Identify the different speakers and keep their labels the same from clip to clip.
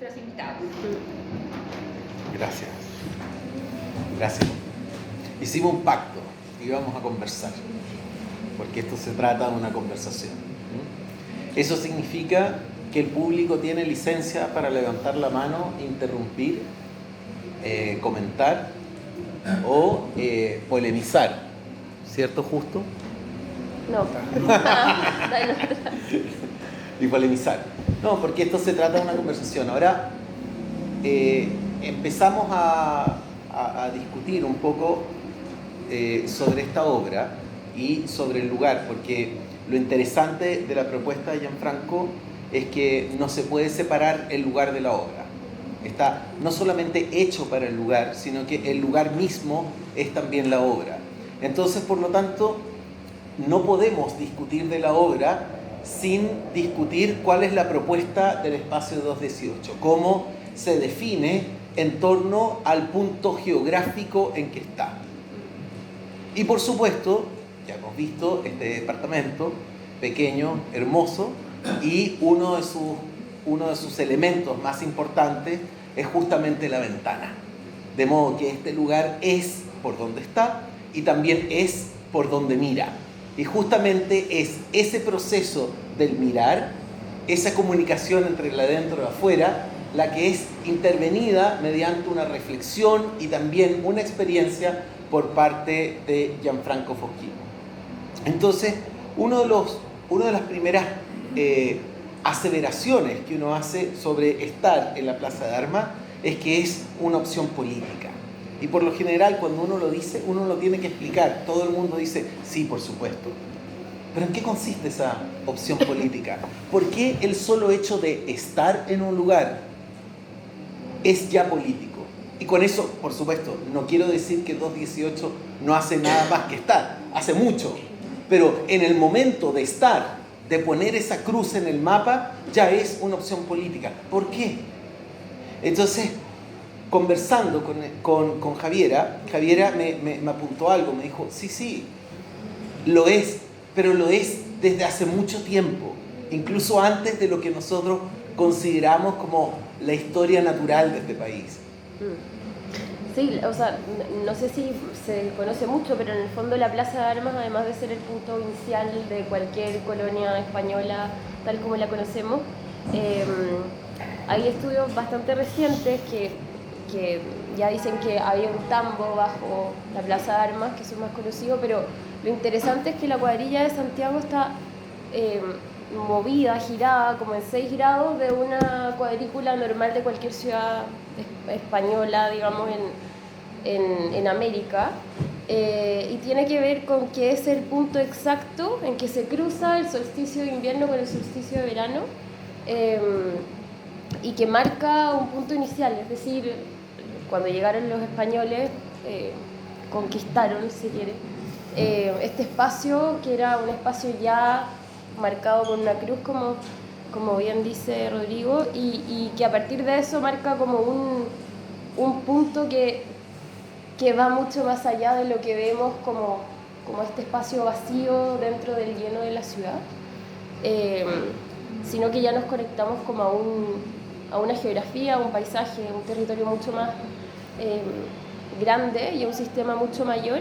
Speaker 1: nuestros invitados.
Speaker 2: Gracias. Gracias. Hicimos un pacto y vamos a conversar, porque esto se trata de una conversación. Eso significa que el público tiene licencia para levantar la mano, interrumpir, comentar o polemizar. ¿Cierto, Justo?
Speaker 3: No.
Speaker 2: Y polemizar. No, porque esto se trata de una conversación. Ahora empezamos a discutir un poco sobre esta obra y sobre el lugar, porque lo interesante de la propuesta de Gianfranco es que no se puede separar el lugar de la obra. Está no solamente hecho para el lugar, sino que el lugar mismo es también la obra. Entonces, por lo tanto, no podemos discutir de la obra sin discutir cuál es la propuesta del espacio 218, cómo se define en torno al punto geográfico en que está. Y por supuesto, ya hemos visto este departamento pequeño, hermoso, y uno de sus elementos más importantes es justamente la ventana. De modo que este lugar es por donde está y también es por donde mira. Y justamente es ese proceso del mirar, esa comunicación entre el adentro y el afuera, la que es intervenida mediante una reflexión y también una experiencia por parte de Gianfranco Foschi. Entonces, una de las primeras aseveraciones que uno hace sobre estar en la Plaza de Armas es que es una opción política. Y por lo general, cuando uno lo dice, uno lo tiene que explicar. Todo el mundo dice, sí, por supuesto. ¿Pero en qué consiste esa opción política? ¿Por qué el solo hecho de estar en un lugar es ya político? Y con eso, por supuesto, no quiero decir que 218 no hace nada más que estar. Hace mucho. Pero en el momento de estar, de poner esa cruz en el mapa, ya es una opción política. ¿Por qué? Entonces, conversando con Javiera me apuntó algo, me dijo, sí, lo es, pero lo es desde hace mucho tiempo, incluso antes de lo que nosotros consideramos como la historia natural de este país.
Speaker 3: Sí, o sea, no sé si se conoce mucho, pero en el fondo la Plaza de Armas, además de ser el punto inicial de cualquier colonia española tal como la conocemos, hay estudios bastante recientes que ya dicen que había un tambo bajo la Plaza de Armas, que es más conocido, pero lo interesante es que la cuadrilla de Santiago está movida, girada, como en 6 grados de una cuadrícula normal de cualquier ciudad española, digamos, en América, y tiene que ver con que es el punto exacto en que se cruza el solsticio de invierno con el solsticio de verano, y que marca un punto inicial, es decir, cuando llegaron los españoles, conquistaron, si quiere, este espacio, que era un espacio ya marcado con una cruz, como bien dice Rodrigo, y que a partir de eso marca como un punto que va mucho más allá de lo que vemos como este espacio vacío dentro del lleno de la ciudad, sino que ya nos conectamos como a una geografía, a un paisaje, a un territorio mucho más grande y a un sistema mucho mayor,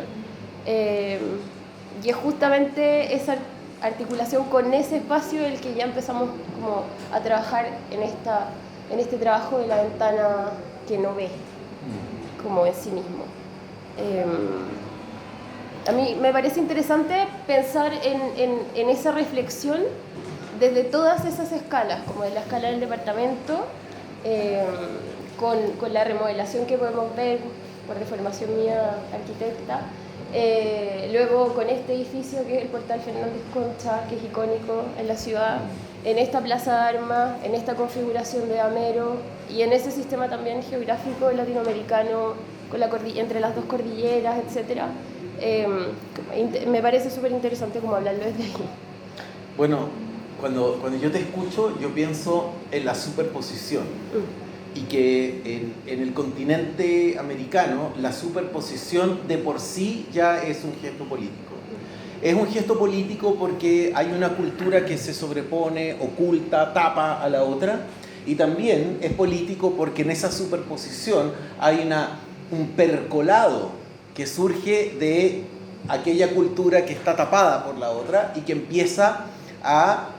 Speaker 3: y es justamente esa articulación con ese espacio el que ya empezamos como a trabajar en este trabajo de la ventana que no ve como en sí mismo. A mí me parece interesante pensar en esa reflexión desde todas esas escalas, como de la escala del departamento, con la remodelación que podemos ver por deformación mía arquitecta, luego con este edificio que es el Portal Fernández Concha, que es icónico en la ciudad, en esta Plaza de Armas, en esta configuración de Amero y en ese sistema también geográfico latinoamericano con entre las dos cordilleras, etc. Me parece súper interesante como hablarlo desde ahí.
Speaker 2: Bueno, cuando yo te escucho, yo pienso en la superposición. Y que en el continente americano la superposición de por sí ya es un gesto político. Es un gesto político porque hay una cultura que se sobrepone, oculta, tapa a la otra, Y también es político porque en esa superposición hay un percolado que surge de aquella cultura que está tapada por la otra y que empieza a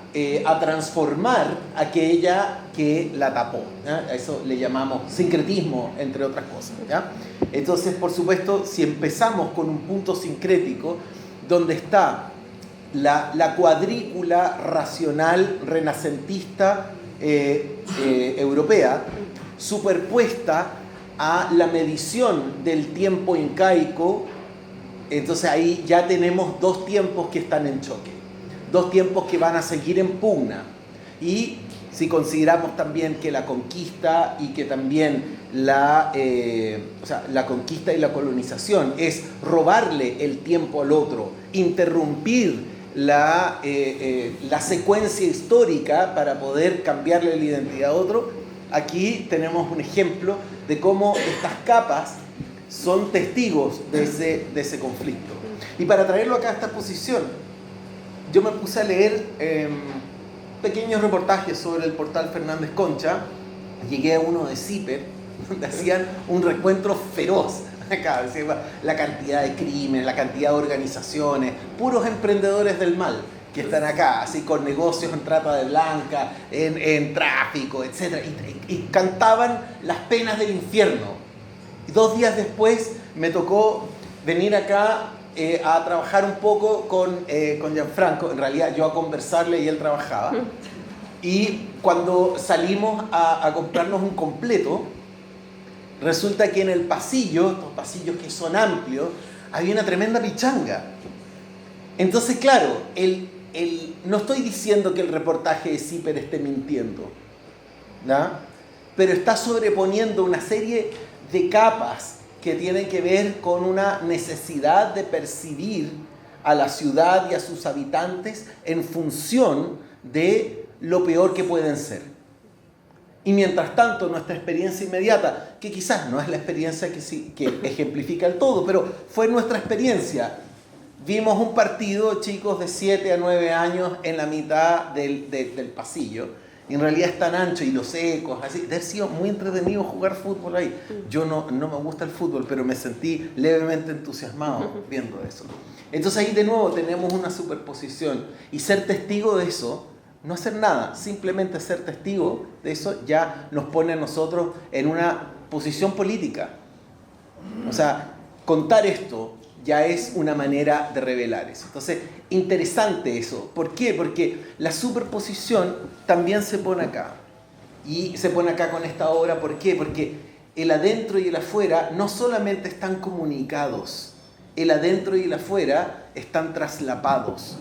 Speaker 2: transformar aquella que la tapó, ¿ya? A eso le llamamos sincretismo, entre otras cosas, ¿ya? Entonces, por supuesto, si empezamos con un punto sincrético donde está la cuadrícula racional renacentista europea superpuesta a la medición del tiempo incaico, entonces ahí ya tenemos dos tiempos que están en choque, dos tiempos que van a seguir en pugna. Y si consideramos también que la conquista y que también la conquista y la colonización es robarle el tiempo al otro, interrumpir la secuencia histórica para poder cambiarle la identidad a otro, aquí tenemos un ejemplo de cómo estas capas son testigos de ese conflicto. Y para traerlo acá a esta posición, yo me puse a leer pequeños reportajes sobre el portal Fernández Concha. Llegué a uno de CIPER, donde hacían un recuento feroz. Acá, la cantidad de crímenes, la cantidad de organizaciones, puros emprendedores del mal que están acá, así con negocios en trata de blanca, en tráfico, etc. Y cantaban las penas del infierno. Y 2 días después me tocó venir acá a trabajar un poco con Gianfranco, en realidad yo a conversarle y él trabajaba. Y cuando salimos a comprarnos un completo, resulta que en el pasillo, estos pasillos que son amplios, había una tremenda pichanga. Entonces, claro, no estoy diciendo que el reportaje de CIPER esté mintiendo, ¿no? Pero está sobreponiendo una serie de capas que tienen que ver con una necesidad de percibir a la ciudad y a sus habitantes en función de lo peor que pueden ser. Y mientras tanto, nuestra experiencia inmediata, que quizás no es la experiencia que ejemplifica el todo, pero fue nuestra experiencia. Vimos un partido, chicos de 7 a 9 años, en la mitad del pasillo. Y en realidad es tan ancho y los ecos, así. Debe haber sido muy entretenido jugar fútbol ahí. Yo no me gusta el fútbol, pero me sentí levemente entusiasmado viendo eso. Entonces ahí de nuevo tenemos una superposición. Y ser testigo de eso, no hacer nada, simplemente ser testigo de eso ya nos pone a nosotros en una posición política. O sea, contar esto ya es una manera de revelar eso. Entonces, interesante eso. ¿Por qué? Porque la superposición también se pone acá. Y se pone acá con esta obra. ¿Por qué? Porque el adentro y el afuera no solamente están comunicados. El adentro y el afuera están traslapados.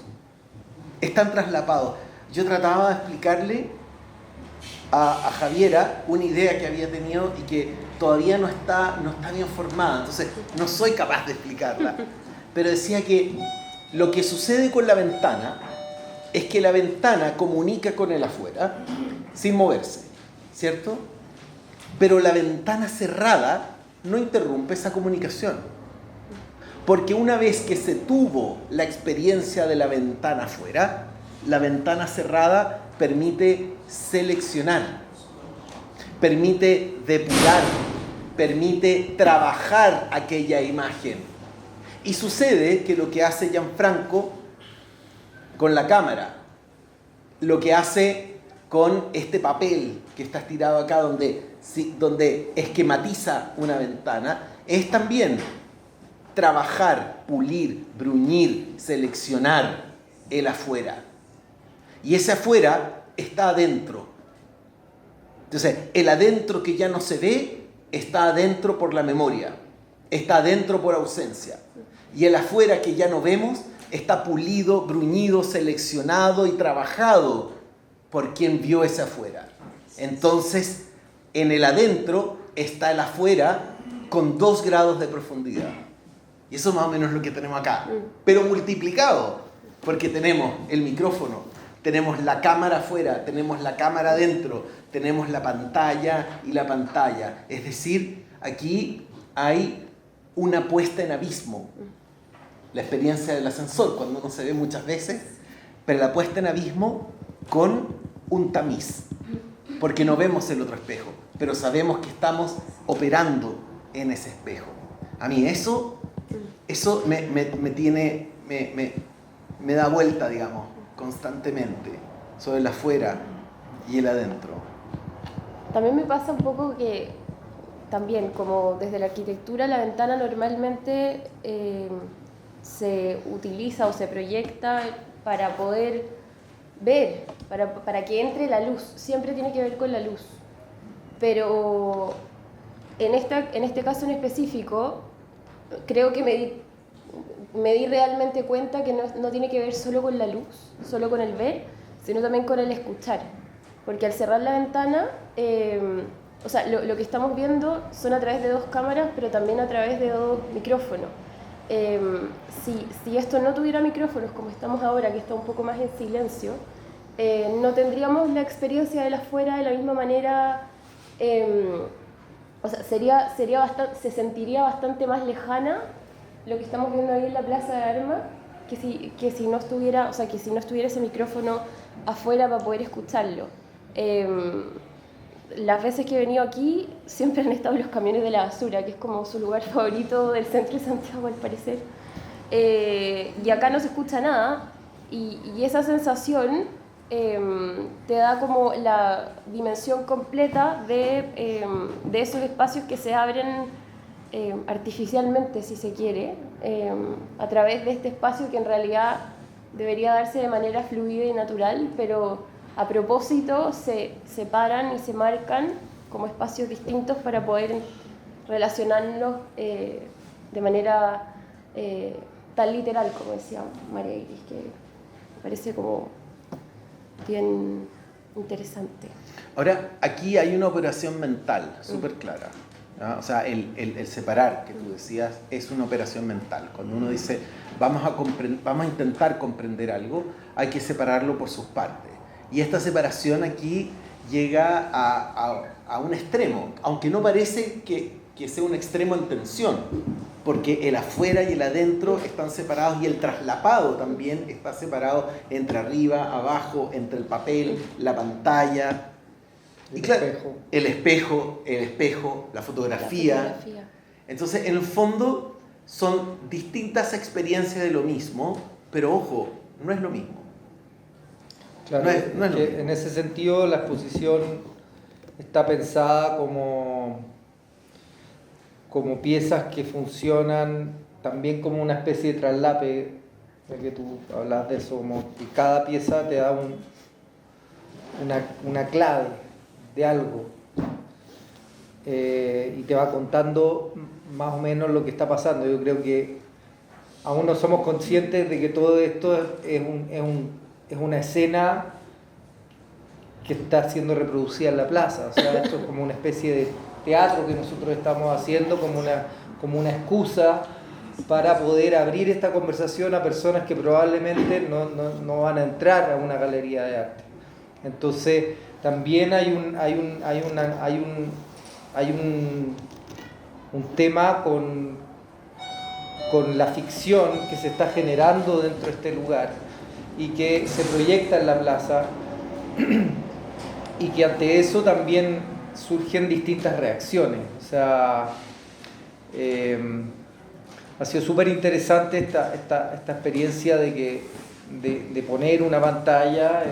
Speaker 2: Están traslapados. Yo trataba de explicarle a Javiera una idea que había tenido y que todavía no está bien formada, entonces no soy capaz de explicarla, pero decía que lo que sucede con la ventana es que la ventana comunica con el afuera sin moverse, ¿cierto? Pero la ventana cerrada no interrumpe esa comunicación, porque una vez que se tuvo la experiencia de la ventana afuera, la ventana cerrada permite seleccionar, permite depurar, permite trabajar aquella imagen. Y sucede que lo que hace Gianfranco con la cámara, lo que hace con este papel que está estirado acá donde esquematiza una ventana, es también trabajar, pulir, bruñir, seleccionar el afuera. Y ese afuera está adentro. Entonces, el adentro que ya no se ve está adentro por la memoria, está adentro por ausencia. Y el afuera que ya no vemos está pulido, bruñido, seleccionado y trabajado por quien vio ese afuera. Entonces, en el adentro está el afuera con 2 grados de profundidad. Y eso más o menos es lo que tenemos acá, pero multiplicado, porque tenemos el micrófono, tenemos la cámara afuera, tenemos la cámara adentro, tenemos la pantalla y la pantalla. Es decir, aquí hay una puesta en abismo. La experiencia del ascensor, cuando uno se ve muchas veces, pero la puesta en abismo con un tamiz. porque no vemos el otro espejo, pero sabemos que estamos operando en ese espejo. A mí eso me da vuelta, digamos, constantemente sobre el afuera y el adentro.
Speaker 3: También me pasa un poco que, también, como desde la arquitectura, la ventana normalmente se utiliza o se proyecta para poder ver, para que entre la luz. Siempre tiene que ver con la luz. Pero en este caso en específico, creo que me di realmente cuenta que no tiene que ver solo con la luz, solo con el ver, sino también con el escuchar. Porque al cerrar la ventana, o sea, lo que estamos viendo son a través de 2 cámaras, pero también a través de 2 micrófonos. Si esto no tuviera micrófonos, como estamos ahora, que está un poco más en silencio, no tendríamos la experiencia del afuera de la misma manera. O sea, se sentiría bastante más lejana lo que estamos viendo ahí en la Plaza de Armas, que si no estuviera, o sea, que si no estuviera ese micrófono afuera para poder escucharlo. Las veces que he venido aquí siempre han estado los camiones de la basura, que es como su lugar favorito del centro de Santiago al parecer, y acá no se escucha nada, y esa sensación te da como la dimensión completa de esos espacios que se abren artificialmente, si se quiere, a través de este espacio que en realidad debería darse de manera fluida y natural, pero a propósito se separan y se marcan como espacios distintos para poder relacionarnos de manera tan literal, como decía María Iris, que me parece como bien interesante.
Speaker 2: Ahora, aquí hay una operación mental súper clara, ¿no? O sea, el separar, que tú decías, es una operación mental. Cuando uno dice, vamos a intentar comprender algo, hay que separarlo por sus partes. Y esta separación aquí llega a un extremo, aunque no parece que sea un extremo en tensión, porque el afuera y el adentro están separados y el traslapado también está separado entre arriba, abajo, entre el papel, la pantalla, y claro, el espejo, la fotografía. Entonces, en el fondo, son distintas experiencias de lo mismo, pero ojo, no es lo mismo.
Speaker 1: Claro, no es lo mismo. En ese sentido la exposición está pensada como piezas que funcionan también como una especie de traslape, ya que tú hablas de eso, como que cada pieza te da una clave de algo y te va contando más o menos lo que está pasando. Yo creo que aún no somos conscientes de que todo esto es una escena que está siendo reproducida en la plaza. O sea, esto es como una especie de teatro que nosotros estamos haciendo como una excusa para poder abrir esta conversación a personas que probablemente no van a entrar a una galería de arte. Entonces, también hay un tema con la ficción que se está generando dentro de este lugar y que se proyecta en la plaza y que ante eso también surgen distintas reacciones. O sea, ha sido súper interesante esta experiencia de poner una pantalla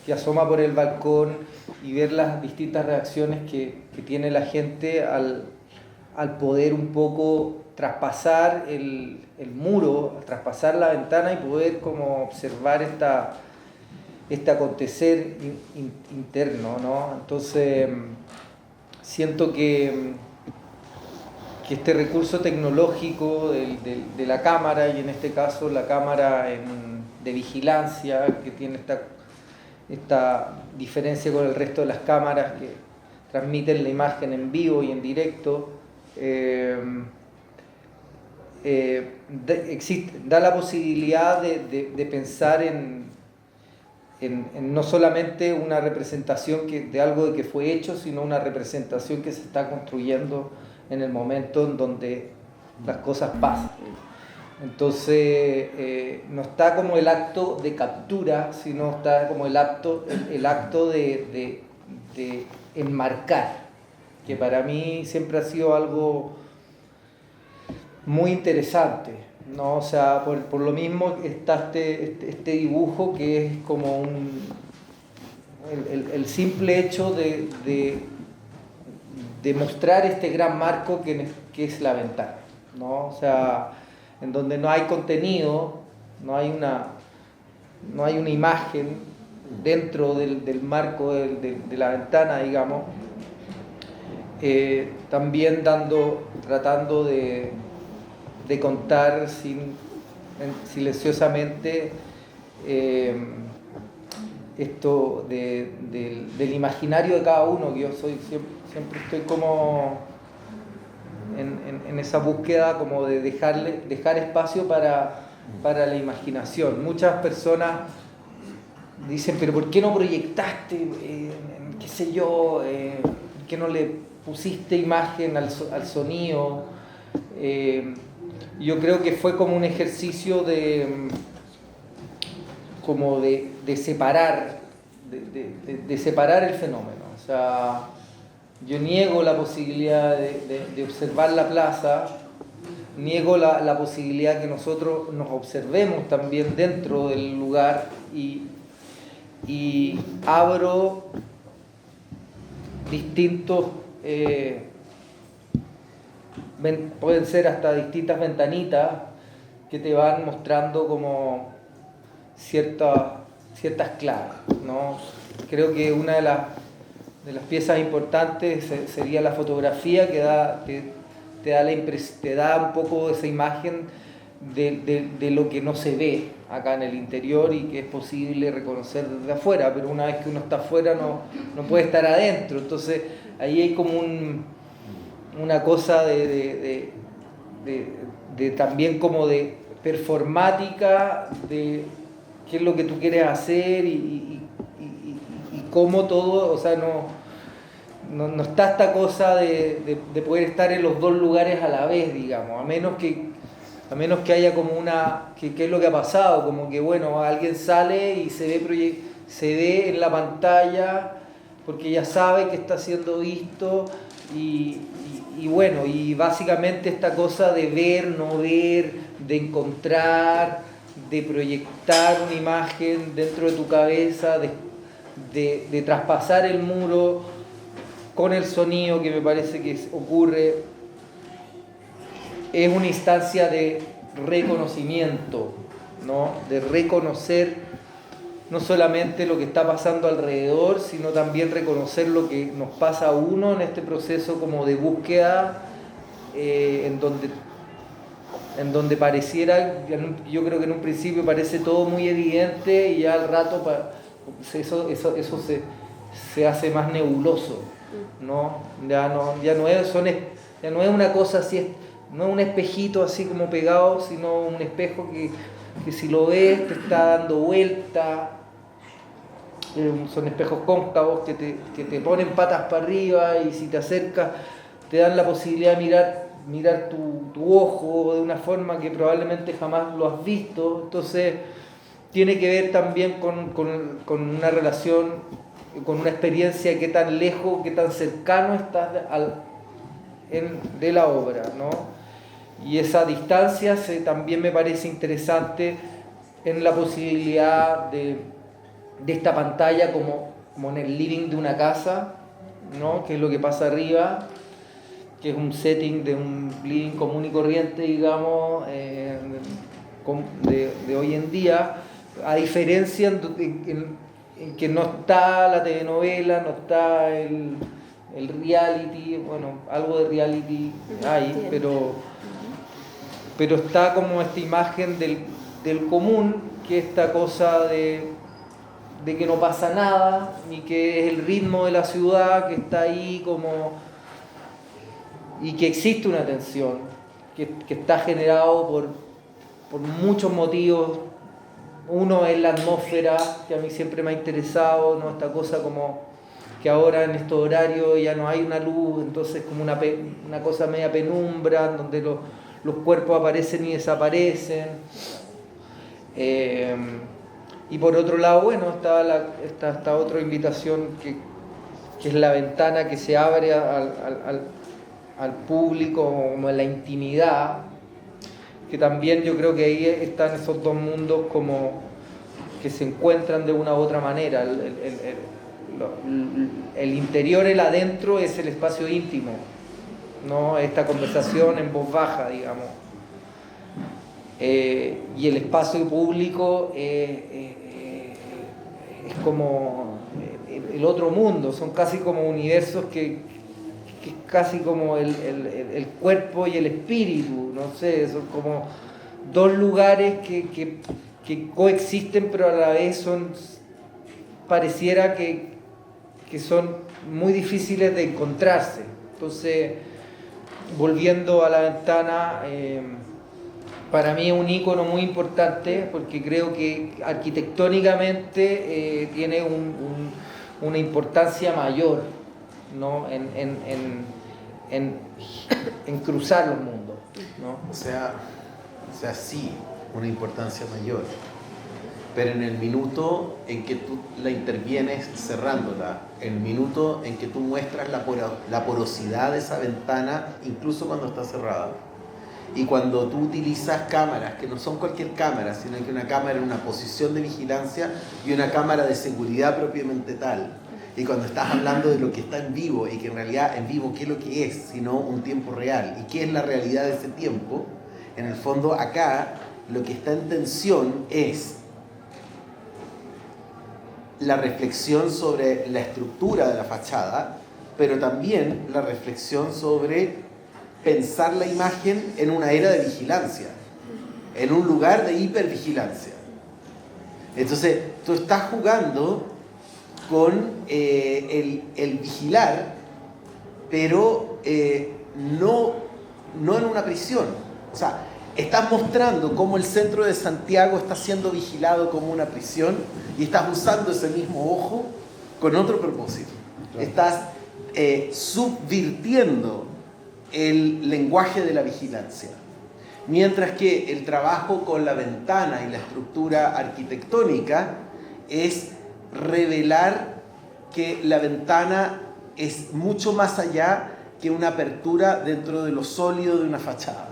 Speaker 1: que asoma por el balcón y ver las distintas reacciones que tiene la gente al poder un poco traspasar el muro, traspasar la ventana y poder como observar este acontecer interno, ¿no? Entonces siento que este recurso tecnológico de la cámara, y en este caso la cámara de vigilancia, que tiene esta diferencia con el resto de las cámaras que transmiten la imagen en vivo y en directo, da la posibilidad de pensar en no solamente una representación de algo que fue hecho, sino una representación que se está construyendo en el momento en donde las cosas pasan. Entonces, no está como el acto de captura, sino está como el acto de de enmarcar, que para mí siempre ha sido algo muy interesante, ¿no? O sea, por lo mismo está este dibujo que es como el simple hecho de mostrar este gran marco que es la ventana, ¿no? O sea, en donde no hay contenido, no hay una imagen dentro del marco de la ventana, digamos, también tratando de contar silenciosamente esto del imaginario de cada uno, que yo siempre estoy como en esa búsqueda como de dejar espacio para la imaginación. Muchas personas dicen, pero ¿por qué no proyectaste, qué sé yo, por qué no le pusiste imagen al sonido? Yo creo que fue como un ejercicio de separar, de separar el fenómeno. O sea, yo niego la posibilidad de observar la plaza, niego la posibilidad que nosotros nos observemos también dentro del lugar y abro distintos, pueden ser hasta distintas ventanitas que te van mostrando como ciertas claves, ¿no? Creo que una de las piezas importantes sería la fotografía, que te da un poco esa imagen de lo que no se ve acá en el interior y que es posible reconocer desde afuera, pero una vez que uno está afuera no puede estar adentro. Entonces ahí hay como una cosa de también como de performática, de qué es lo que tú quieres hacer y cómo todo, o sea, no está esta cosa de poder estar en los dos lugares a la vez, digamos, a menos que haya como que es lo que ha pasado, como que bueno, alguien sale y se ve en la pantalla porque ya sabe que está siendo visto y bueno, y básicamente esta cosa de ver, no ver, de encontrar, de proyectar una imagen dentro de tu cabeza, de traspasar el muro con el sonido, que me parece que ocurre, es una instancia de reconocimiento, ¿no? De reconocer no solamente lo que está pasando alrededor, sino también reconocer lo que nos pasa a uno en este proceso como de búsqueda, en donde pareciera, yo creo que en un principio parece todo muy evidente y ya al rato eso se hace más nebuloso, ¿no? Ya no es una cosa así, no es un espejito así como pegado, sino un espejo que si lo ves te está dando vuelta. Son espejos cóncavos que te ponen patas para arriba y si te acercas te dan la posibilidad de mirar tu ojo de una forma que probablemente jamás lo has visto. Entonces tiene que ver también con una relación, con una experiencia, qué tan lejos, qué tan cercano estás de la obra, ¿no? Y esa distancia también me parece interesante en la posibilidad de esta pantalla como en el living de una casa, ¿no? Que es lo que pasa arriba, que es un setting de un living común y corriente, digamos, de hoy en día, a diferencia en que no está la telenovela, no está el reality, bueno, algo de reality hay, pero está como esta imagen del común, que es esta cosa de que no pasa nada, y que es el ritmo de la ciudad que está ahí como, y que existe una tensión, que está generado por muchos motivos. Uno es la atmósfera, que a mí siempre me ha interesado, ¿no? Esta cosa como que ahora en estos horarios ya no hay una luz, entonces como una cosa media penumbra, donde los cuerpos aparecen y desaparecen. Y por otro lado, bueno, está esta otra invitación que es la ventana que se abre al público, como en la intimidad, que también yo creo que ahí están esos dos mundos como que se encuentran de una u otra manera. El interior, el adentro, es el espacio íntimo, ¿no? Esta conversación en voz baja, digamos. Y el espacio público es como el otro mundo, son casi como universos que es casi como el cuerpo y el espíritu, no sé, son como dos lugares que coexisten, pero a la vez pareciera que son muy difíciles de encontrarse. Entonces, volviendo a la ventana, para mí es un ícono muy importante porque creo que arquitectónicamente tiene una importancia mayor, ¿no? en cruzar los mundos, ¿no?
Speaker 2: O sea, sí, una importancia mayor. Pero en el minuto en que tú la intervienes cerrándola, el minuto en que tú muestras la porosidad de esa ventana, incluso cuando está cerrada, y cuando tú utilizas cámaras, que no son cualquier cámara, sino que una cámara en una posición de vigilancia y una cámara de seguridad propiamente tal, y cuando estás hablando de lo que está en vivo, y que en realidad en vivo, ¿qué es lo que es? Sino un tiempo real, y qué es la realidad de ese tiempo. En el fondo acá, lo que está en tensión es la reflexión sobre la estructura de la fachada, pero también la reflexión sobre pensar la imagen en una era de vigilancia, en un lugar de hipervigilancia. Entonces, tú estás jugando con el vigilar, pero no en una prisión. O sea, estás mostrando cómo el centro de Santiago está siendo vigilado como una prisión y estás usando ese mismo ojo con otro propósito. Claro. Estás subvirtiendo el lenguaje de la vigilancia. Mientras que el trabajo con la ventana y la estructura arquitectónica es revelar que la ventana es mucho más allá que una apertura dentro de lo sólido de una fachada.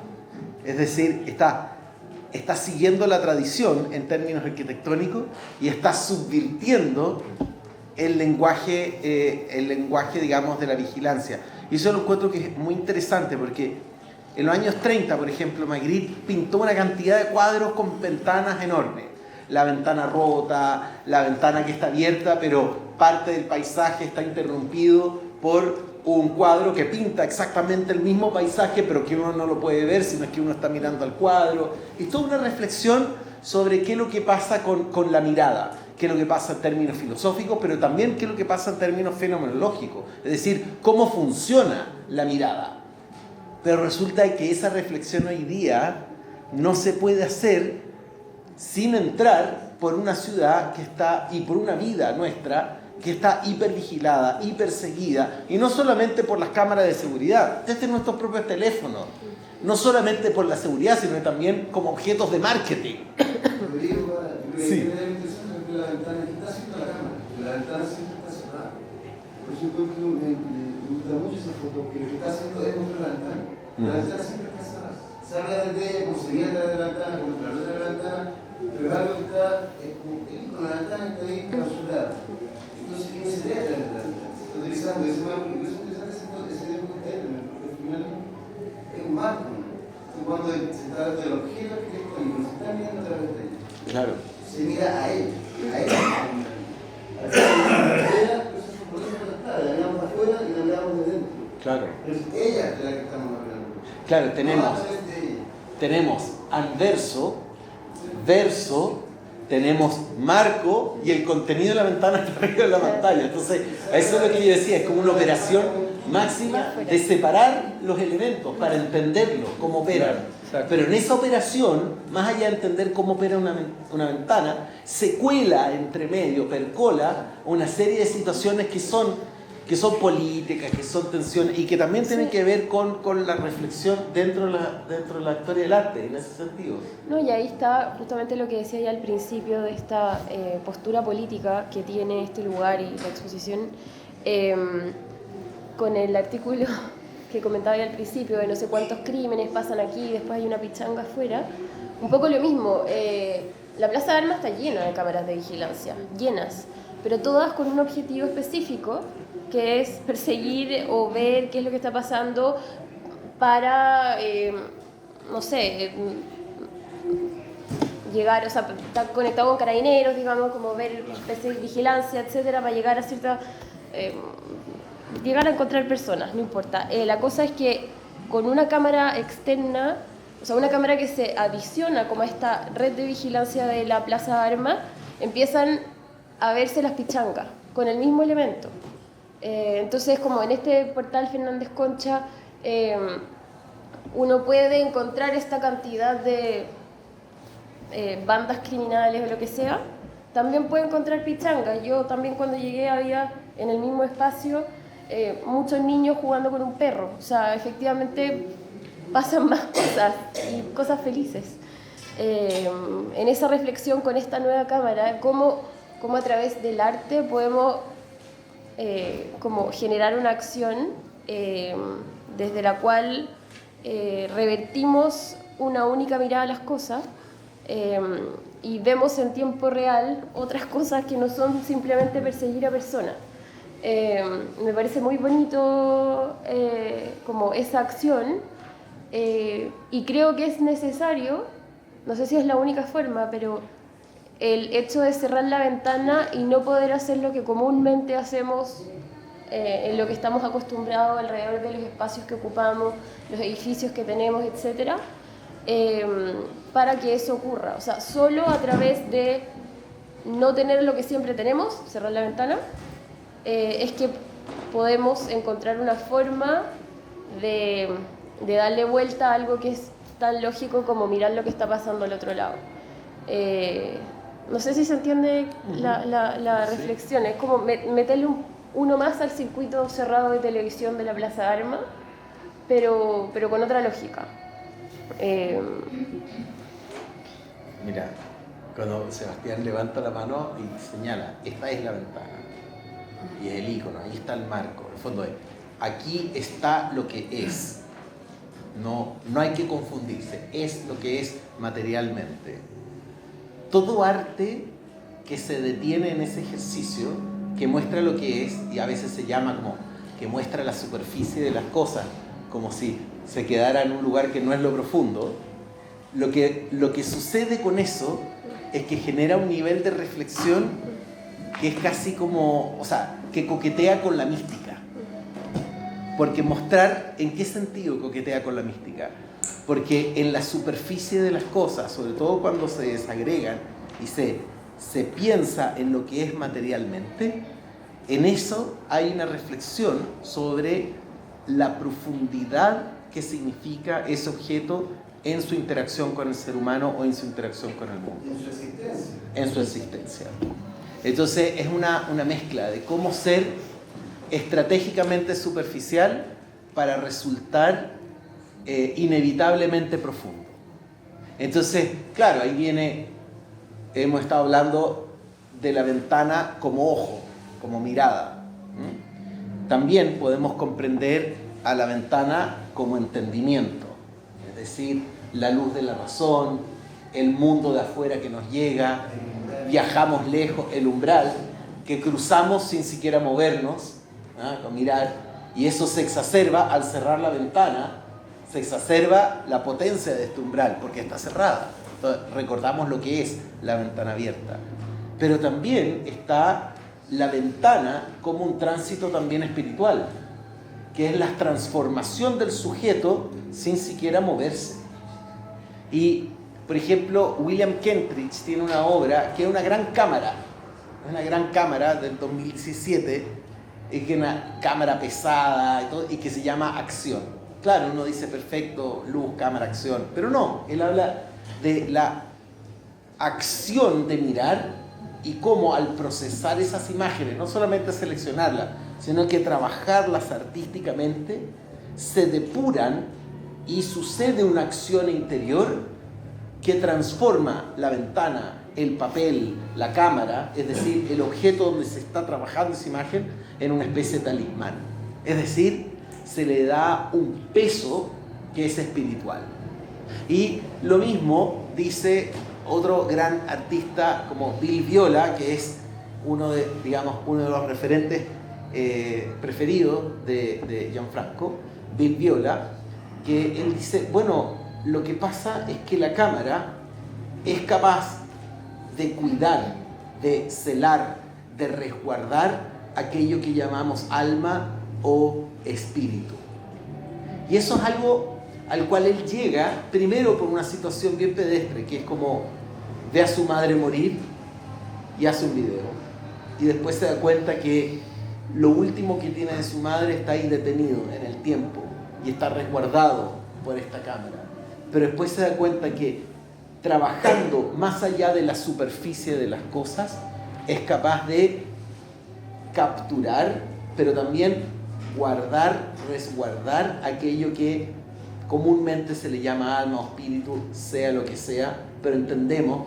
Speaker 2: Es decir, está siguiendo la tradición en términos arquitectónicos y está subvirtiendo el lenguaje, digamos, de la vigilancia. Y eso lo encuentro que es muy interesante porque en los años 30, por ejemplo, Magritte pintó una cantidad de cuadros con ventanas enormes. La ventana rota, la ventana que está abierta, pero parte del paisaje está interrumpido por un cuadro que pinta exactamente el mismo paisaje, pero que uno no lo puede ver, sino que uno está mirando al cuadro. Y toda una reflexión sobre qué es lo que pasa con la mirada, qué es lo que pasa en términos filosóficos, pero también qué es lo que pasa en términos fenomenológicos, es decir, cómo funciona la mirada. Pero resulta que esa reflexión hoy día no se puede hacer sin entrar por una ciudad que está, y por una vida nuestra, que está hipervigilada, hiperseguida, y no solamente por las cámaras de seguridad, desde nuestros propios teléfonos, no solamente por la seguridad, sino también como objetos de marketing. Sí.
Speaker 4: La ventana está haciendo la cámara, la ventana siempre está cerrada. Por eso me gusta mucho esa foto, que lo que está haciendo es mostrar la ventana. La ventana siempre está cerrada. Se habla de ella como se viene de la ventana, como la luz de la ventana, pero es algo que está, con la ventana está ahí clausurada. Entonces, ¿quién se deja de la ventana? Está utilizando ese marco, y eso es ese tiempo interno, porque al final es un marco. Cuando se trata del objeto arquitectónico, se está mirando a través de ella.
Speaker 2: Claro.
Speaker 4: Se mira a él. A ella. A ella, pues es un problema de estar, la miramos afuera y la miramos de dentro.
Speaker 2: Claro.
Speaker 4: Pero es ella de la que estamos hablando.
Speaker 2: Claro, tenemos anverso, verso, tenemos marco y el contenido de la ventana está arriba de la pantalla. Entonces, eso es lo que yo decía, es como una operación máxima de separar los elementos para entenderlos, cómo operan. Pero en esa operación, más allá de entender cómo opera una ventana, se cuela entre medio, percola una serie de situaciones que son políticas, que son tensiones y que también tienen que ver con la reflexión dentro de la historia del arte, en ese sentido.
Speaker 3: No, y ahí está justamente lo que decía ya al principio de esta postura política que tiene este lugar y la exposición, Con el artículo que comentaba ya al principio, de no sé cuántos crímenes pasan aquí y después hay una pichanga afuera, un poco lo mismo. La Plaza de Armas está llena de cámaras de vigilancia, llenas, pero todas con un objetivo específico, que es perseguir o ver qué es lo que está pasando para, no sé, llegar, o sea, está conectado con carabineros, digamos, como ver especie de vigilancia, etcétera, para llegar a cierta... llegar a encontrar personas, no importa. La cosa es que con una cámara externa, o sea, una cámara que se adiciona como a esta red de vigilancia de la Plaza de Armas, empiezan a verse las pichangas con el mismo elemento. Entonces, como en este portal Fernández Concha, uno puede encontrar esta cantidad de bandas criminales o lo que sea, también puede encontrar pichangas. Yo también cuando llegué había en el mismo espacio muchos niños jugando con un perro. O sea, efectivamente pasan más cosas y cosas felices. En esa reflexión con esta nueva cámara, cómo a través del arte podemos como generar una acción desde la cual revertimos una única mirada a las cosas y vemos en tiempo real otras cosas que no son simplemente perseguir a personas. Me parece muy bonito como esa acción y creo que es necesario, no sé si es la única forma, pero el hecho de cerrar la ventana y no poder hacer lo que comúnmente hacemos en lo que estamos acostumbrados alrededor de los espacios que ocupamos, los edificios que tenemos, etcétera, para que eso ocurra. O sea, solo a través de no tener lo que siempre tenemos, cerrar la ventana, es que podemos encontrar una forma de darle vuelta a algo que es tan lógico como mirar lo que está pasando al otro lado. No sé si se entiende la reflexión, es como meterle uno más al circuito cerrado de televisión de la Plaza de Armas, pero con otra lógica.
Speaker 2: Mira, cuando Sebastián levanta la mano y señala, esta es la ventana, y es el icono, ahí está el marco, en el fondo es, aquí está lo que es, no hay que confundirse, es lo que es materialmente. Todo arte que se detiene en ese ejercicio, que muestra lo que es, y a veces se llama como que muestra la superficie de las cosas, como si se quedara en un lugar que no es lo profundo, lo que sucede con eso es que genera un nivel de reflexión que es casi como, o sea, que coquetea con la mística. Porque mostrar en qué sentido coquetea con la mística. Porque en la superficie de las cosas, sobre todo cuando se desagregan y se piensa en lo que es materialmente, en eso hay una reflexión sobre la profundidad que significa ese objeto en su interacción con el ser humano o en su interacción con el mundo.
Speaker 4: En su existencia.
Speaker 2: En su existencia. Entonces es una mezcla de cómo ser estratégicamente superficial para resultar inevitablemente profundo. Entonces, claro, ahí viene, hemos estado hablando de la ventana como ojo, como mirada. También podemos comprender a la ventana como entendimiento, es decir, la luz de la razón, el mundo de afuera que nos llega, viajamos lejos, el umbral, que cruzamos sin siquiera movernos, con mirar, y eso se exacerba al cerrar la ventana, se exacerba la potencia de este umbral, porque está cerrada. Entonces, recordamos lo que es la ventana abierta. Pero también está la ventana como un tránsito también espiritual, que es la transformación del sujeto sin siquiera moverse. Y, por ejemplo, William Kentridge tiene una obra que es una gran cámara del 2017, es que una cámara pesada y todo, y que se llama Acción. Claro, uno dice perfecto, luz, cámara, acción, pero no, él habla de la acción de mirar y cómo al procesar esas imágenes, no solamente seleccionarlas, sino que trabajarlas artísticamente, se depuran y sucede una acción interior que transforma la ventana el papel, la cámara, es decir, el objeto donde se está trabajando esa imagen, en una especie de talismán. Es decir, se le da un peso que es espiritual. Y lo mismo dice otro gran artista como Bill Viola, que es uno de los referentes preferidos de Gianfranco, Bill Viola, que él dice, bueno, lo que pasa es que la cámara es capaz de cuidar, de celar, de resguardar aquello que llamamos alma o espíritu. Y eso es algo al cual él llega primero por una situación bien pedestre, que es como ve a su madre morir y hace un video. Y después se da cuenta que lo último que tiene de su madre está ahí detenido en el tiempo y está resguardado por esta cámara. Pero después se da cuenta que trabajando más allá de la superficie de las cosas, es capaz de capturar, pero también guardar, resguardar aquello que comúnmente se le llama alma o espíritu, sea lo que sea, pero entendemos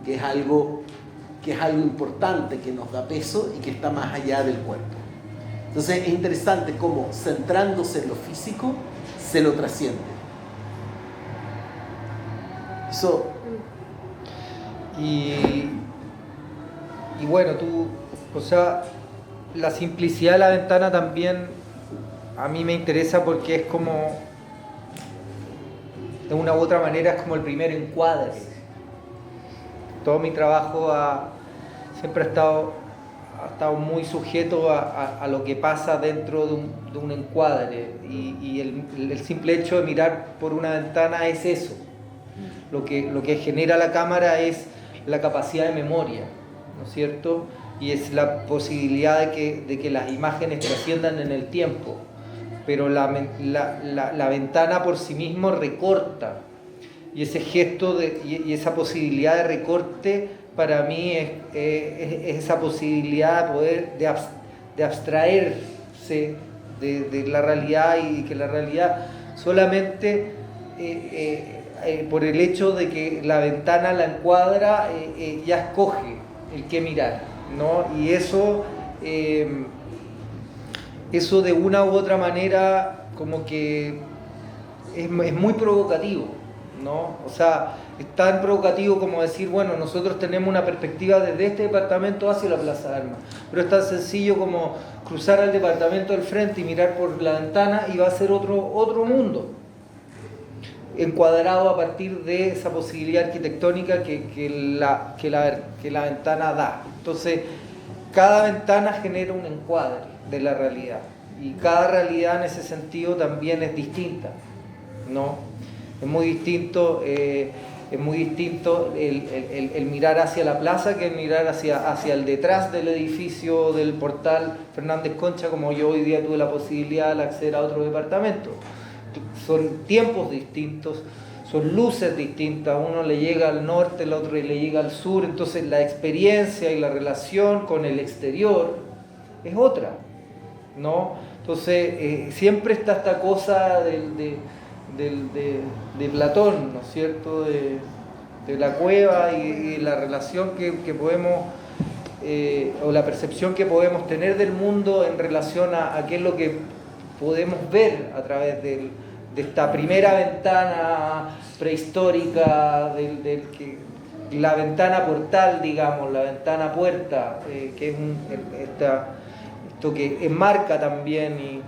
Speaker 2: que es algo importante, que nos da peso y que está más allá del cuerpo. Entonces es interesante cómo, centrándose en lo físico, se lo trasciende. Eso.
Speaker 1: Y bueno, o sea, la simplicidad de la ventana también a mí me interesa porque es como, de una u otra manera, es como el primer encuadre. Todo mi trabajo siempre ha estado muy sujeto a lo que pasa dentro de un encuadre, y el simple hecho de mirar por una ventana es eso. Lo que genera la cámara es la capacidad de memoria, ¿no es cierto? Y es la posibilidad de que las imágenes trasciendan en el tiempo. Pero la ventana por sí mismo recorta. Y ese gesto y esa posibilidad de recorte para mí es esa posibilidad de poder de abstraerse de la realidad, y que la realidad solamente por el hecho de que la ventana la encuadra, ya escoge el qué mirar, ¿no? Y eso de una u otra manera como que es muy provocativo, ¿no? O sea, es tan provocativo como decir, bueno, nosotros tenemos una perspectiva desde este departamento hacia la Plaza de Armas, pero es tan sencillo como cruzar al departamento del frente y mirar por la ventana, y va a ser otro mundo, encuadrado a partir de esa posibilidad arquitectónica que la ventana da. Entonces, cada ventana genera un encuadre de la realidad, y cada realidad en ese sentido también es distinta, ¿no? Es muy distinto el mirar hacia la plaza que el mirar hacia el detrás del edificio del portal Fernández Concha, como yo hoy día tuve la posibilidad de acceder a otro departamento. Son tiempos distintos, son luces distintas, uno le llega al norte, el otro le llega al sur, entonces la experiencia y la relación con el exterior es otra, ¿no? Entonces siempre está esta cosa de Platón, ¿no es cierto?, de la cueva, y la relación que podemos, o la percepción que podemos tener del mundo en relación a qué es lo que podemos ver a través de esta primera ventana prehistórica, la ventana portal, digamos, la ventana puerta, que es esto que enmarca también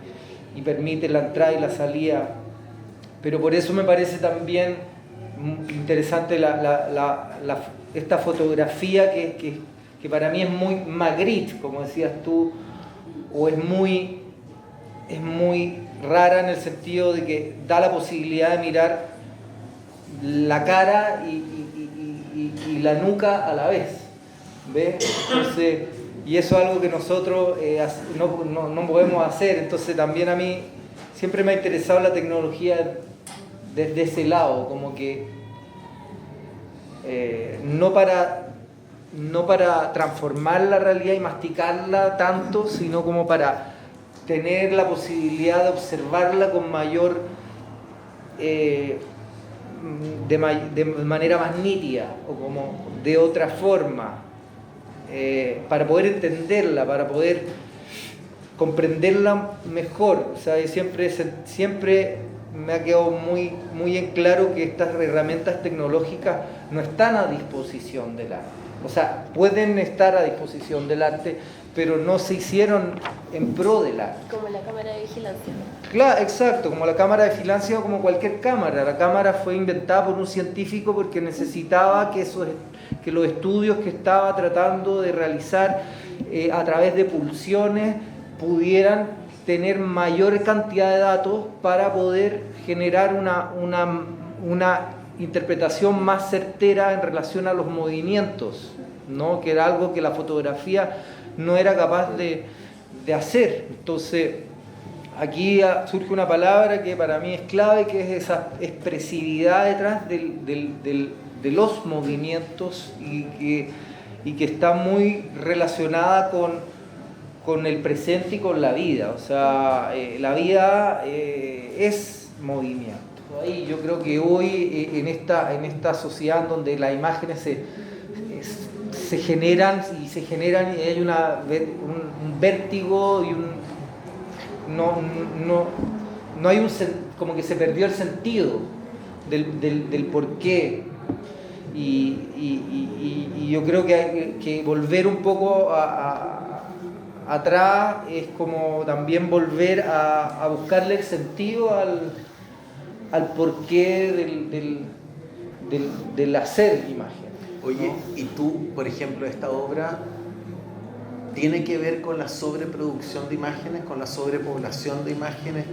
Speaker 1: y permite la entrada y la salida. Pero por eso me parece tambiinteresante esta fotografía que para mí es muy Magritte, como decías tú, o es muy rara en el sentido de que da la posibilidad de mirar la cara y la nuca a la vez, ¿ves? Entonces, y eso es algo que nosotros no podemos hacer. Entonces también a mí siempre me ha interesado la tecnología desde ese lado, como que no para transformar la realidad y masticarla tanto, sino como para tener la posibilidad de observarla con mayor, de manera más nítida, o como de otra forma, para poder entenderla, para poder comprenderla mejor. O sea, siempre me ha quedado muy en claro que estas herramientas tecnológicas no están a disposición del arte. O sea, pueden estar a disposición del arte, pero no se hicieron en pro del arte.
Speaker 3: Como la cámara de vigilancia.
Speaker 1: Claro, exacto, como la cámara de vigilancia o como cualquier cámara. La cámara fue inventada por un científico porque necesitaba que los estudios que estaba tratando de realizar a través de pulsiones pudieran tener mayor cantidad de datos para poder generar una interpretación más certera en relación a los movimientos, ¿no? Que era algo que la fotografía no era capaz de hacer. Entonces, aquí surge una palabra que para mí es clave, que es esa expresividad detrás de los movimientos y que está muy relacionada con el presente y con la vida. O sea, la vida es movimiento. Ahí yo creo que hoy en esta sociedad en donde las imágenes se generan y hay un vértigo y no hay como que se perdió el sentido del porqué. Y yo creo que hay que volver un poco atrás es como también volver a buscarle el sentido al porqué del hacer imagen.
Speaker 2: Oye,
Speaker 1: ¿no?
Speaker 2: y tú, por ejemplo, esta obra tiene que ver con la sobreproducción de imágenes, con la sobrepoblación de imágenes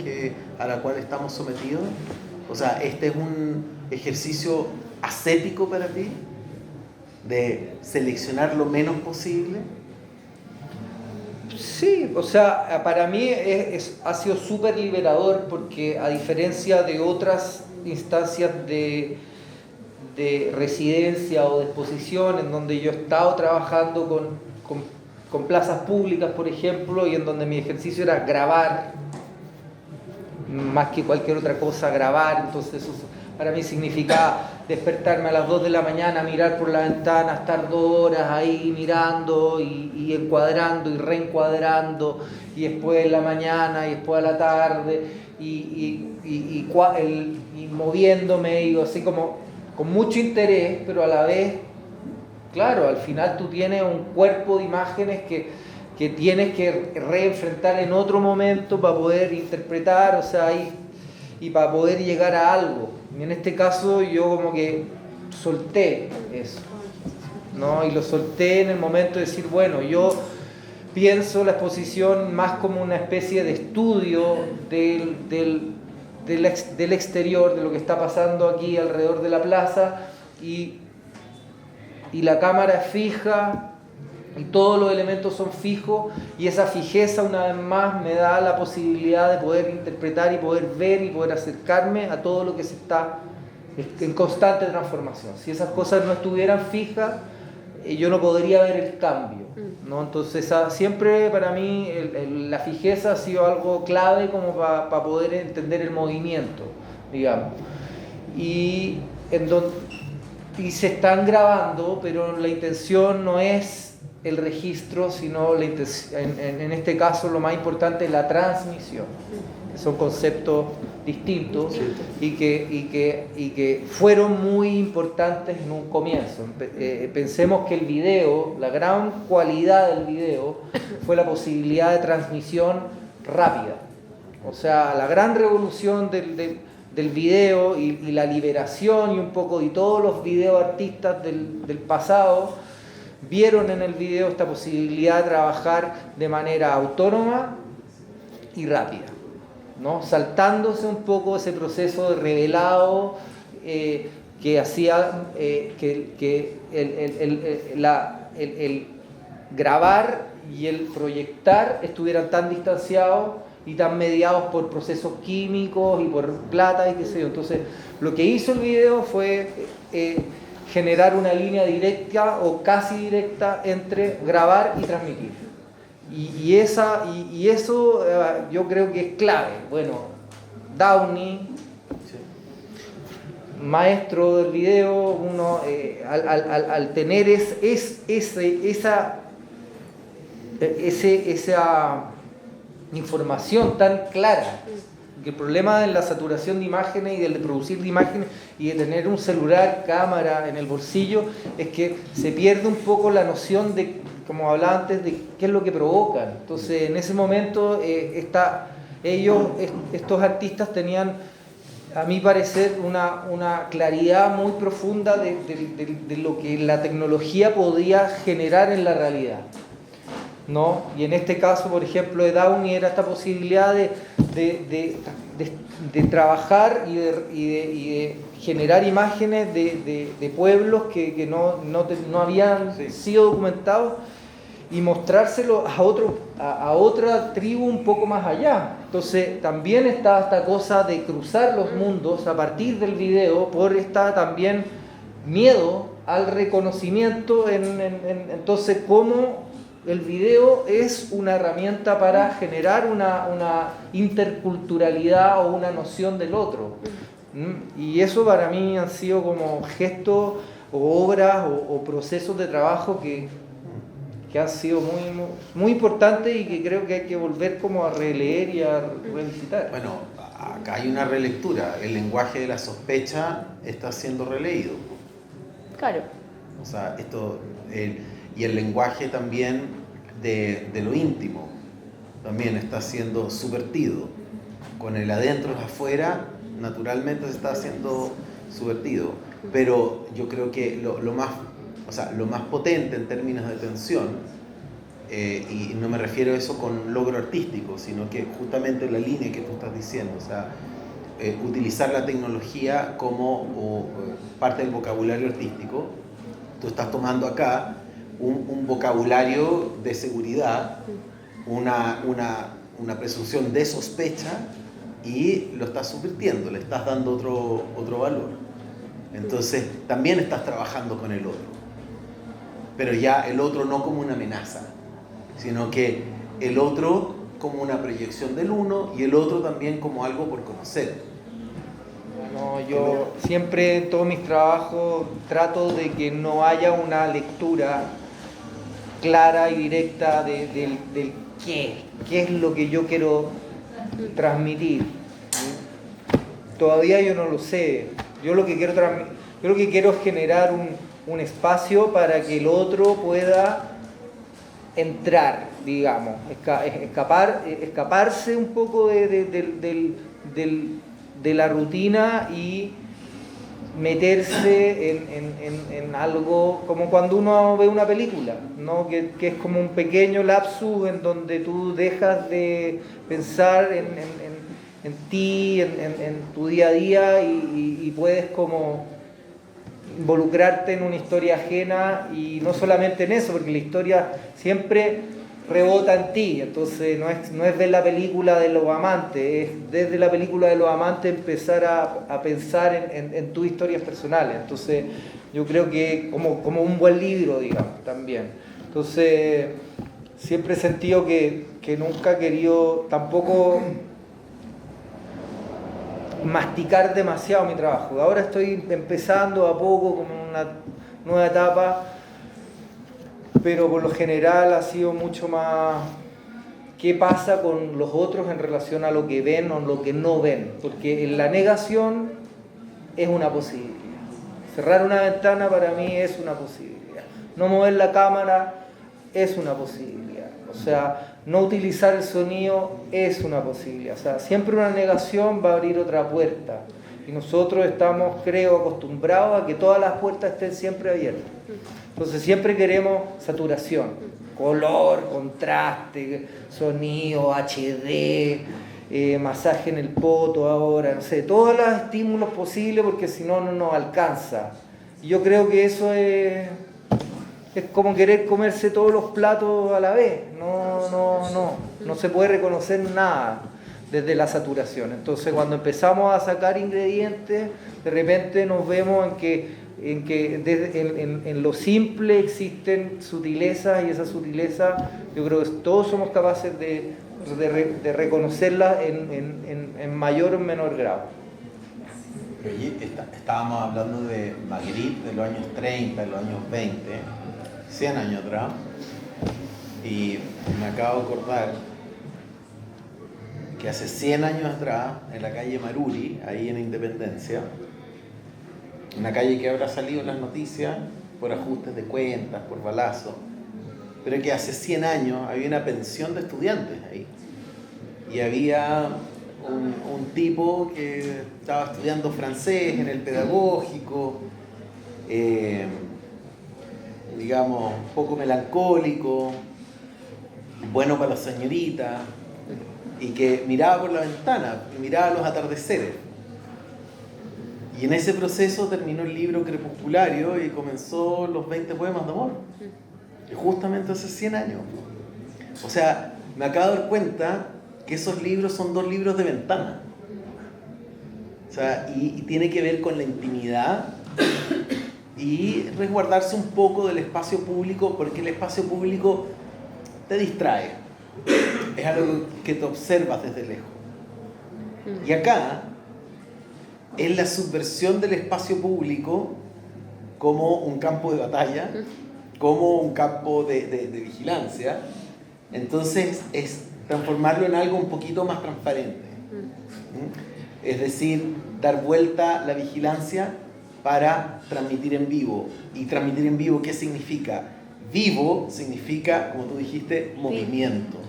Speaker 2: a la cual estamos sometidos. O sea, ¿este es un ejercicio ascético para ti? ¿De seleccionar lo menos posible?
Speaker 1: Sí, o sea, para mí ha sido súper liberador porque a diferencia de otras instancias de residencia o de exposición en donde yo he estado trabajando con plazas públicas, por ejemplo, y en donde mi ejercicio era grabar, más que cualquier otra cosa, grabar. Entonces eso para mí significaba despertarme a las 2 de la mañana, mirar por la ventana, estar 2 horas ahí mirando y encuadrando y reencuadrando, y después en la mañana y después a la tarde y moviéndome, y así como con mucho interés, pero a la vez, claro, al final tú tienes un cuerpo de imágenes que tienes que reenfrentar en otro momento para poder interpretar, o sea, y para poder llegar a algo. Y en este caso yo como que solté eso, ¿no? Y lo solté en el momento de decir, bueno, yo pienso la exposición más como una especie de estudio del exterior, de lo que está pasando aquí alrededor de la plaza, y la cámara es fija y todos los elementos son fijos, y esa fijeza una vez más me da la posibilidad de poder interpretar y poder ver y poder acercarme a todo lo que se está en constante transformación. Si esas cosas no estuvieran fijas, yo no podría ver el cambio, ¿no? Entonces siempre para mí la fijeza ha sido algo clave como para poder entender el movimiento, digamos. Y se están grabando, pero la intención no es el registro, sino en este caso lo más importante es la transmisión, que son conceptos distintos y que fueron muy importantes en un comienzo. Pensemos que el video, la gran cualidad del video fue la posibilidad de transmisión rápida. O sea, la gran revolución del video y la liberación y un poco de todos los videoartistas del pasado vieron en el video esta posibilidad de trabajar de manera autónoma y rápida, ¿no? Saltándose un poco ese proceso de revelado que hacía que el grabar y el proyectar estuvieran tan distanciados y tan mediados por procesos químicos y por plata y qué sé yo. Entonces, lo que hizo el video fue generar una línea directa o casi directa entre grabar y transmitir. Y eso yo creo que es clave. Bueno, Downey maestro del video, uno al tener esa información tan clara, que el problema de la saturación de imágenes y del de producir de imágenes y de tener un celular, cámara en el bolsillo, es que se pierde un poco la noción de, como hablaba antes, de qué es lo que provocan. Entonces, en ese momento, estos artistas tenían, a mi parecer, una claridad muy profunda de lo que la tecnología podía generar en la realidad, ¿no? Y en este caso, por ejemplo, de Downey era esta posibilidad de trabajar y de generar imágenes de pueblos que no habían sido documentados y mostrárselo a otra tribu un poco más allá. Entonces también está esta cosa de cruzar los mundos a partir del video por esta también miedo al reconocimiento entonces cómo el video es una herramienta para generar una interculturalidad o una noción del otro. Y eso para mí han sido como gestos o obras o procesos de trabajo que han sido muy importantes y que creo que hay que volver como a releer y a revisitar.
Speaker 2: Bueno, acá hay una relectura. El lenguaje de la sospecha está siendo releído.
Speaker 3: Claro.
Speaker 2: O sea, y el lenguaje también de lo íntimo también está siendo subvertido. Con el adentro y el afuera, naturalmente se está haciendo subvertido. Pero yo creo que lo más potente en términos de tensión, y no me refiero a eso con logro artístico, sino que justamente la línea que tú estás diciendo, o sea, utilizar la tecnología como parte del vocabulario artístico. Tú estás tomando acá un vocabulario de seguridad, una presunción de sospecha, y lo estás subvirtiendo, le estás dando otro valor. Entonces también estás trabajando con el otro, pero ya el otro no como una amenaza, sino que el otro como una proyección del uno y el otro también como algo por conocer.
Speaker 1: Bueno, yo siempre en todos mis trabajos trato de que no haya una lectura clara y directa del qué es lo que yo quiero transmitir. Todavía yo no lo sé. Yo lo que quiero es generar un espacio para que el otro pueda entrar, digamos, escaparse un poco de la rutina y meterse en algo como cuando uno ve una película, ¿no? Que es como un pequeño lapsus en donde tú dejas de pensar en ti, en tu día a día y puedes como involucrarte en una historia ajena, y no solamente en eso, porque la historia siempre rebota en ti. Entonces no es ver la película de los amantes, es desde la película de los amantes empezar a pensar en tus historias personales. Entonces yo creo que como un buen libro, digamos, también. Entonces siempre he sentido que nunca he querido tampoco masticar demasiado mi trabajo. Ahora estoy empezando a poco como una nueva etapa, pero por lo general ha sido mucho más qué pasa con los otros en relación a lo que ven o lo que no ven, porque en la negación es una posibilidad. Cerrar una ventana para mí es una posibilidad. No mover la cámara es una posibilidad. O sea, no utilizar el sonido es una posibilidad. O sea, siempre una negación va a abrir otra puerta. Y nosotros estamos, creo, acostumbrados a que todas las puertas estén siempre abiertas. Entonces siempre queremos saturación, color, contraste, sonido, HD, masaje en el poto ahora, no sé, todos los estímulos posibles, porque si no, no nos alcanza. Y yo creo que eso es como querer comerse todos los platos a la vez. No se puede reconocer nada desde la saturación. Entonces cuando empezamos a sacar ingredientes, de repente nos vemos en lo simple existen sutilezas, y esas sutilezas yo creo que todos somos capaces de reconocerlas en mayor o menor grado.
Speaker 2: Oye, estábamos hablando de Magritte de los años 30, de los años 20, 100 años atrás, y me acabo de acordar que hace 100 años atrás, en la calle Maruri, ahí en Independencia, una calle que habrá salido en las noticias por ajustes de cuentas, por balazos, pero que hace 100 años había una pensión de estudiantes ahí. Y había un tipo que estaba estudiando francés en el pedagógico, digamos, un poco melancólico, bueno para las señoritas, y que miraba por la ventana, y miraba los atardeceres. Y en ese proceso terminó el libro Crepusculario y comenzó los 20 poemas de amor. Y justamente hace 100 años. O sea, me acabo de dar cuenta que esos libros son 2 libros de ventana. O sea, y tiene que ver con la intimidad y resguardarse un poco del espacio público, porque el espacio público te distrae. Es algo que te observas desde lejos. Y acá es la subversión del espacio público como un campo de batalla, como un campo de vigilancia. Entonces es transformarlo en algo un poquito más transparente. Es decir, dar vuelta la vigilancia para transmitir en vivo. ¿Y transmitir en vivo qué significa? Vivo significa, como tú dijiste, movimiento.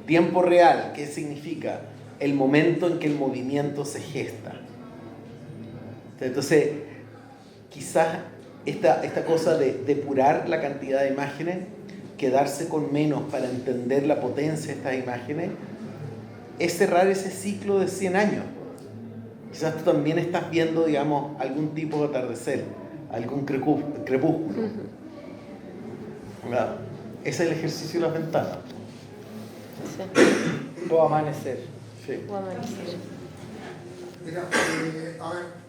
Speaker 2: Tiempo real, ¿qué significa? El momento en que el movimiento se gesta. Entonces, quizás esta cosa de depurar la cantidad de imágenes, quedarse con menos para entender la potencia de estas imágenes, es cerrar ese ciclo de 100 años. Quizás tú también estás viendo, digamos, algún tipo de atardecer, algún crepúsculo. Ese es el ejercicio de las ventanas.
Speaker 3: Sí.
Speaker 1: O amanecer.
Speaker 2: Sí.
Speaker 3: O amanecer.
Speaker 4: Mira, a ver,